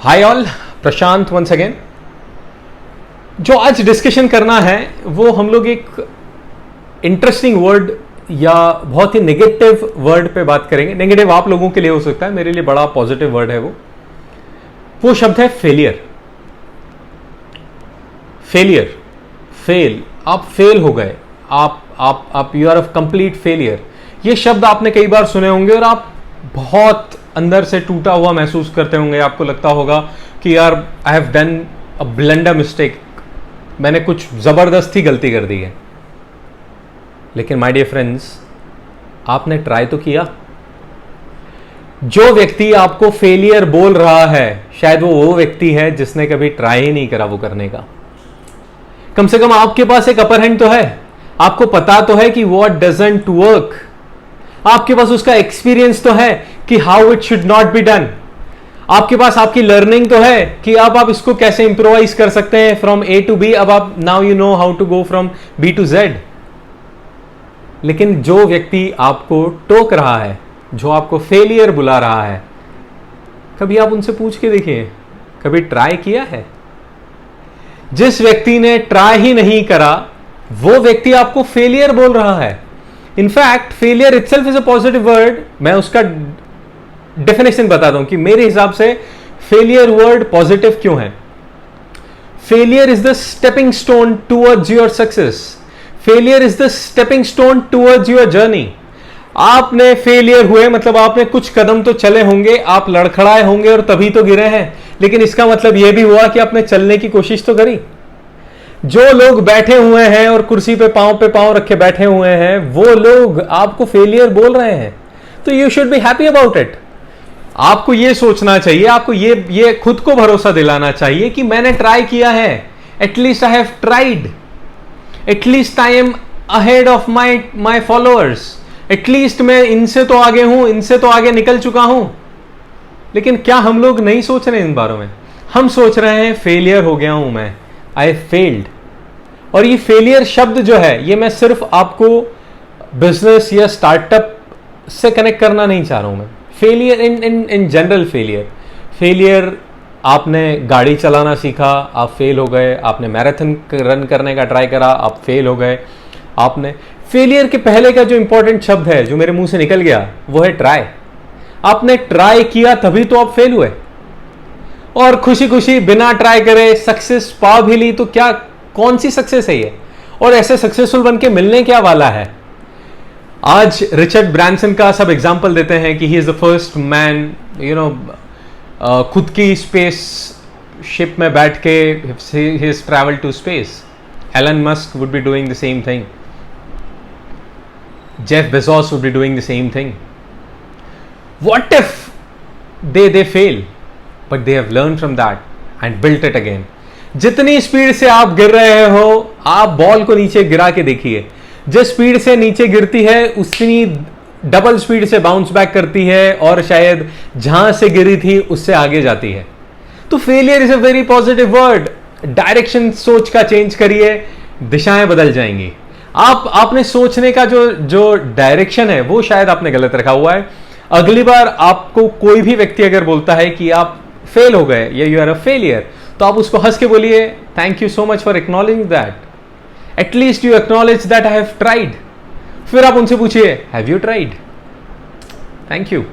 Hi all, प्रशांत once again. जो आज discussion करना है वो हम लोग एक इंटरेस्टिंग वर्ड या बहुत ही नेगेटिव वर्ड पे बात करेंगे। नेगेटिव आप लोगों के लिए हो सकता है, मेरे लिए बड़ा पॉजिटिव वर्ड है। वो शब्द है फेलियर। फेलियर, फेल, आप फेल हो गए, आप you are a complete failure. ये शब्द आपने कई बार सुने होंगे और आप बहुत अंदर से टूटा हुआ महसूस करते होंगे। आपको लगता होगा कि यार I have done a blunder mistake, मैंने कुछ जबरदस्ती गलती कर दी है। लेकिन माय डियर फ्रेंड्स, आपने ट्राई तो किया। जो व्यक्ति आपको फेलियर बोल रहा है शायद वो व्यक्ति है जिसने कभी ट्राई ही नहीं करा वो करने का। कम से कम आपके पास एक अपर हैंड तो है, आपको पता तो है कि व्हाट डजंट वर्क। आपके पास उसका एक्सपीरियंस तो है कि how it should not be done. आपके पास आपकी लर्निंग तो है कि अब आप इसको कैसे इंप्रोवाइज कर सकते हैं फ्रॉम ए टू बी। अब आप now you know how to go from B to Z. लेकिन जो व्यक्ति आपको टोक रहा है, जो आपको फेलियर बुला रहा है, कभी आप उनसे पूछ के देखिए, कभी ट्राई किया है? जिस व्यक्ति ने ट्राई ही नहीं करा वो व्यक्ति आपको फेलियर बोल रहा है। In fact failure itself is a positive word. मैं उसका डेफिनेशन बताता हूं कि मेरे हिसाब से फेलियर वर्ड पॉजिटिव क्यों है। Failure is the stepping stone towards your success. Failure is the stepping stone towards your journey. आपने फेलियर हुए मतलब आपने कुछ कदम तो चले होंगे, आप लड़खड़ाए होंगे और तभी तो गिरे हैं। लेकिन इसका मतलब यह भी हुआ कि आपने चलने की कोशिश तो करी। जो लोग बैठे हुए हैं और कुर्सी पे पांव रख के बैठे हुए हैं, वो लोग आपको फेलियर बोल रहे हैं, तो you should be happy about it. आपको ये सोचना चाहिए, आपको ये खुद को भरोसा दिलाना चाहिए कि मैंने ट्राई किया है। At least I have tried, at least I am ahead of my followers. At least मैं इनसे तो आगे हूं, इनसे तो आगे निकल चुका हूं। लेकिन क्या हम लोग नहीं सोच रहे इन बारों में? हम सोच रहे हैं फेलियर हो गया हूं मैं, आई फेल्ड। और ये फेलियर शब्द जो है, ये मैं सिर्फ आपको बिजनेस या स्टार्टअप से कनेक्ट करना नहीं चाह रहा हूं मैं। फेलियर इन जनरल फेलियर, आपने गाड़ी चलाना सीखा, आप फेल हो गए। आपने मैराथन रन करने का ट्राई करा, आप फेल हो गए। आपने फेलियर के पहले का जो इंपॉर्टेंट शब्द है जो मेरे मुंह से निकल गया वो है ट्राई। आपने ट्राई किया तभी तो आप फेल हुए। और खुशी खुशी बिना ट्राई करे सक्सेस पा भी ली तो क्या, कौन सी सक्सेस है ये? और ऐसे सक्सेसफुल बन के मिलने क्या वाला है? आज रिचर्ड ब्रांसन का सब एग्जांपल देते हैं कि he is the first man, you know, खुद की स्पेस शिप में बैठ के he has travelled to space. Elon Musk would be doing the same thing. Jeff Bezos would be doing the same thing. What if they fail, but they have learned from that and built it again. जितनी speed से आप गिर रहे हो, आप ball को नीचे गिरा के देखिए। जिस स्पीड से नीचे गिरती है उतनी डबल स्पीड से बाउंस बैक करती है और शायद जहां से गिरी थी उससे आगे जाती है। तो failure is a very positive word. Direction सोच का चेंज करिए, दिशाएं बदल जाएंगी। आपने सोचने का जो डायरेक्शन है वो शायद आपने गलत रखा हुआ है। अगली बार आपको कोई भी व्यक्ति अगर बोलता है कि आप फेल हो गए या यू आर अ फेलियर, तो आप उसको हंस के बोलिए, thank you so much for acknowledging that. At least you acknowledge that I have tried. फिर आप उनसे पूछिए, have you tried? Thank you.